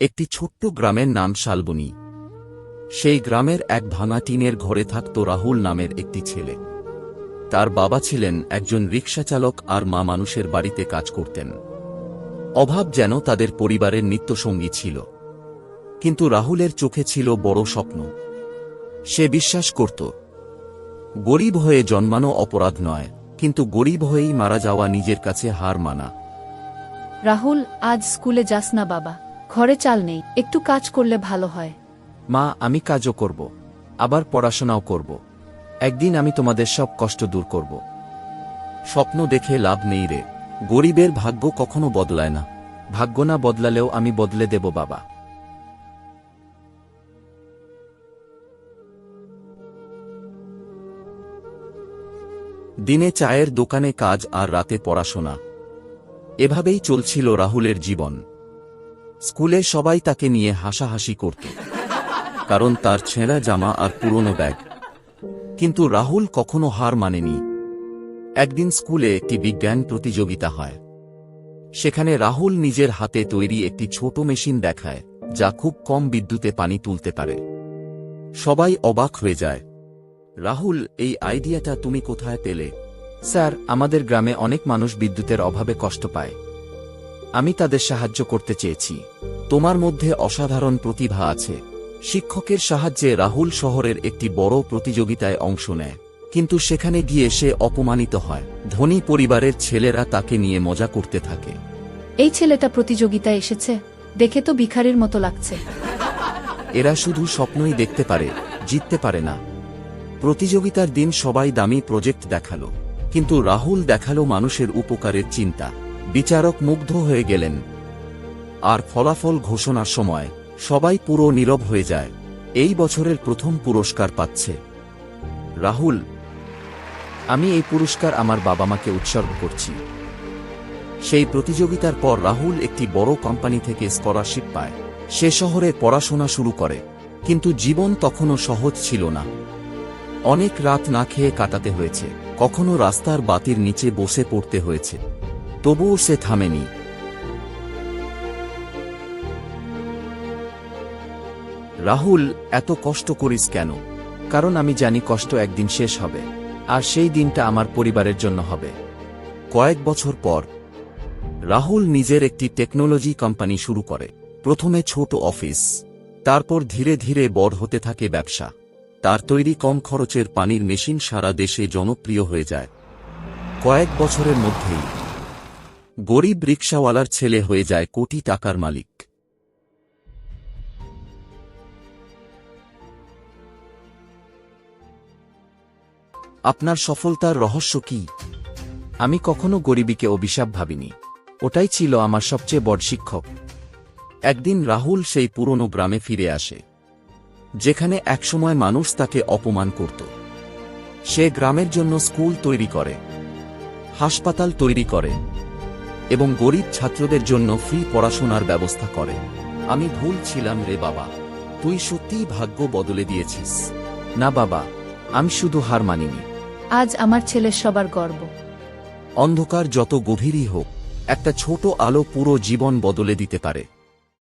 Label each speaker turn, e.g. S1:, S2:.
S1: একটি ছোট্ট গ্রামের নাম শালবনী। সেই গ্রামের এক ভাঙা টিনের ঘরে থাকত রাহুল নামের একটি ছেলে। তার বাবা ছিলেন একজন রিকশাচালক আর মা মানুষের বাড়িতে কাজ করতেন। অভাব যেন তাদের পরিবারের নিত্যসঙ্গী ছিল। কিন্তু রাহুলের চোখে ছিল বড় স্বপ্ন। সে বিশ্বাস করত, গরিব হয়ে জন্মানো অপরাধ নয়, কিন্তু গরিব হয়েই মারা যাওয়া নিজের কাছে হার মানা।
S2: রাহুল, আজ স্কুলে যাস না বাবা, ঘরে চাল নেই, একটু কাজ করলে ভালো হয়।
S1: মা, আমি কাজও করব, আবার পড়াশোনাও করব। একদিন আমি তোমাদের সব কষ্ট দূর করব। স্বপ্ন দেখে লাভ নেই রে, গরিবের ভাগ্য কখনো বদলায় না। ভাগ্য না বদলালেও আমি বদলে দেব বাবা। দিনে চায়ের দোকানে কাজ আর রাতে পড়াশোনা, এভাবেই চলছিল রাহুলের জীবন। স্কুলে সবাই তাকে নিয়ে হাসাহাসি করত, কারণ তার ছেঁড়া জামা আর পুরনো ব্যাগ। কিন্তু রাহুল কখনো হার মানেনি। একদিন স্কুলে একটি বিজ্ঞান প্রতিযোগিতা হয়। সেখানে রাহুল নিজের হাতে তৈরি একটি ছোট মেশিন দেখায়, যা খুব কম বিদ্যুতে পানি তুলতে পারে। সবাই অবাক হয়ে যায়। রাহুল, এই আইডিয়াটা তুমি কোথায় পেলে? স্যার, আমাদের গ্রামে অনেক মানুষ বিদ্যুতের অভাবে কষ্ট পায়। আমি তাদের সাহায্য করতে চেয়েছি। তোমার মধ্যে অসাধারণ প্রতিভা আছে। শিক্ষকের সাহায্যে রাহুল শহরের একটি বড় প্রতিযোগিতায় অংশ নেয়। কিন্তু সেখানে গিয়ে সে অপমানিত হয়। ধনী পরিবারের ছেলেরা তাকে নিয়ে মজা করতে থাকে।
S2: এই ছেলেটা প্রতিযোগিতায় এসেছে, দেখে তো ভিখারির মতো লাগছে।
S1: এরা শুধু স্বপ্নই দেখতে পারে, জিততে পারে না। প্রতিযোগিতার দিন সবাই দামি প্রজেক্ট দেখালো, কিন্তু রাহুল দেখালো মানুষের উপকারের চিন্তা। বিচারক মুগ্ধ হয়ে গেলেন। আর ফলাফল ঘোষণার সময় সবাই পুরো নীরব হয়ে যায়। এই বছরের প্রথম পুরস্কার পাচ্ছে রাহুল। আমি এই পুরস্কার আমার বাবা মাকে উৎসর্গ করছি। সেই প্রতিযোগিতার পর রাহুল একটি বড় কোম্পানি থেকে স্কলারশিপ পায়। সে শহরে পড়াশোনা শুরু করে। কিন্তু জীবন তখনও সহজ ছিল না। অনেক রাত না খেয়ে কাটাতে হয়েছে, কখনো রাস্তার বাতির নিচে বসে পড়তে হয়েছে। তবুও সে থামেনি। রাহুল, এত কষ্ট করিস কেন? কারণ আমি জানি কষ্ট একদিন শেষ হবে, আর সেই দিনটা আমার পরিবারের জন্য হবে। কয়েক বছর পর রাহুল নিজের একটি টেকনোলজি কোম্পানি শুরু করে। প্রথমে ছোট অফিস, তারপর ধীরে ধীরে বড় হতে থাকে ব্যবসা। তার তৈরি কম খরচের পানির মেশিন সারা দেশে জনপ্রিয় হয়ে যায়। কয়েক বছরের মধ্যেই গরিব রিকশাওয়ালার ছেলে হয়ে যায় কোটি টাকার মালিক। আপনার সফলতার রহস্য কি? আমি কখনো গরিবীকে অভিশাপ ভাবিনি। ওটাই ছিল আমার সবচেয়ে বড় শিক্ষক। একদিন রাহুল সেই পুরনো গ্রামে ফিরে আসে, যেখানে একসময় মানুষ তাকে অপমান করত। সে গ্রামের জন্য স্কুল তৈরি করে, হাসপাতাল তৈরি করে, এবং গরিব ছাত্রদের জন্য ফ্রি পড়াশোনার ব্যবস্থা করে। আমি ভুল ছিলাম রে বাবা, তুই সত্যিই ভাগ্য বদলে দিয়েছিস। না বাবা, আমি শুধু হার মানিনি।
S2: আজ আমার ছেলের সবার গর্ব।
S1: অন্ধকার যত গভীরই হোক, একটা ছোট আলো পুরো জীবন বদলে দিতে পারে।